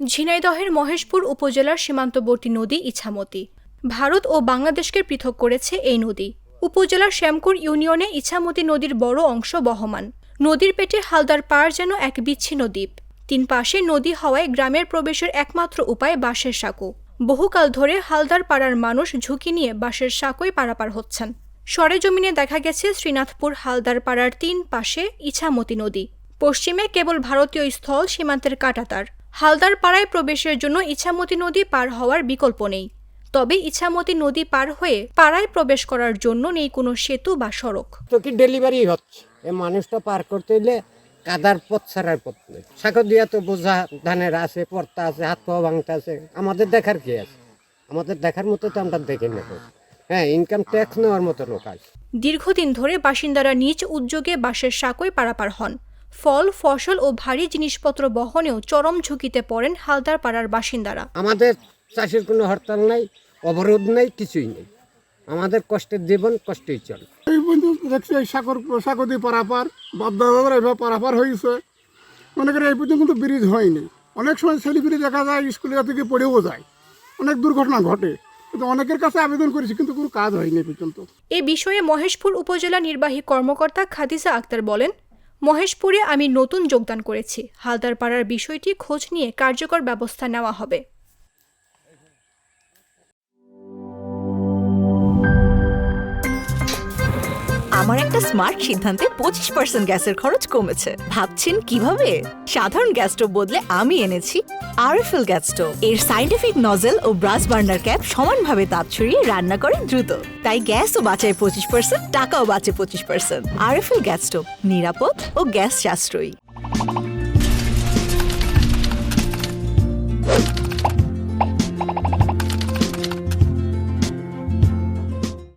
ঝিনাইদহের মহেশপুর উপজেলার সীমান্তবর্তী নদী ইছামতি। ভারত ও বাংলাদেশকে পৃথক করেছে এই নদী। উপজেলার শ্যামকুর ইউনিয়নে ইছামতি নদীর বড় অংশ বহমান। নদীর পেটে হালদার পাড় যেন এক বিচ্ছিন্ন দ্বীপ। 3 পাশে নদী হওয়ায় গ্রামের প্রবেশের একমাত্র উপায় বাঁশের সাঁকো। বহুকাল ধরে হালদার পাড়ার মানুষ ঝুঁকি নিয়ে বাঁশের সাঁকোয় পারাপার হচ্ছেন। সরেজমিনে দেখা গেছে শ্রীনাথপুর হালদার পাড়ার 3 পাশে ইছামতি নদী। পশ্চিমে কেবল ভারতীয় স্থল সীমান্তের কাঁটাতার। হালদার পাড়ায় প্রবেশের জন্য ইছামতি নদী পার হওয়ার বিকল্প নেই। তবে ইছামতি নদী পার হয়ে পাড়ায় প্রবেশ করার জন্য নেই কোনো সেতু বা সড়ক। তো কি ডেলিভারি হচ্ছে, এই মানুষটা পার করতে হলে কাদার পথ ছাড়ার পথ নেই। সাঁকো দিয়া তো বোঝা ধানের আছে, পর্তা আছে, হাত পাওয়া ভাঙতে আছে। আমাদের দেখার কি আছে? আমাদের দেখার মতো তো আমরা দেখি না। হ্যাঁ, ইনকাম ট্যাক্স নেওয়ার মতো লোক আছে। দীর্ঘদিন ধরে বাসিন্দারা নিজ উদ্যোগে বাঁশের সাঁকোয় পারাপার হন। ফল, ফসল ও ভারী জিনিসপত্র বহনেও চরম ঝুঁকিতে পড়েন হালদার পাড়ার বাসিন্দারা। আমাদের চাষের কোনো হরতাল নাই, অবরোধ নেই, কিছুই নেই। আমাদের কষ্টের জীবন কষ্টেই চলে। এই পর্যন্ত দেখছি এই সাঁকো দিয়ে পারাপার বাপদাদারা এভাবে পারাপার হয়েছে। মনে করি এই পর্যন্ত কিন্তু ব্রিজ হয়নি। অনেক সময় ছেলেপিলে দেখা যায় স্কুলে থেকে পড়েও যায়, অনেক দুর্ঘটনা ঘটে। কিন্তু অনেকের কাছে আবেদন করেছি, কিন্তু কোনো কাজ হয়নি এই পর্যন্ত। এ বিষয়ে মহেশপুর উপজেলা নির্বাহী কর্মকর্তা খাদিজা আক্তার বলেন, মহেশপুরে আমি নতুন যোগদান করেছি। হালদার পাড়ার বিষয়টি খোঁজ নিয়ে কার্যকর ব্যবস্থা নেওয়া হবে। আমার একটা স্মার্ট সিদ্ধান্তে 25% গ্যাসের খরচ কমেছে। ভাবছেন কিভাবে? সাধারণ গ্যাস স্টোভ বদলে আমি এনেছি আরএফএল গ্যাস স্টোভ। এর সাইন্টিফিক নজল ও ব্রাস বার্নার ক্যাপ সমানভাবে তাপ ছড়িয়ে রান্না করে দ্রুত। তাই গ্যাসও বাঁচায় 25%, টাকাও বাঁচে 25%। আরএফএল গ্যাস স্টোভ নিরাপদ ও গ্যাস সাশ্রয়ী।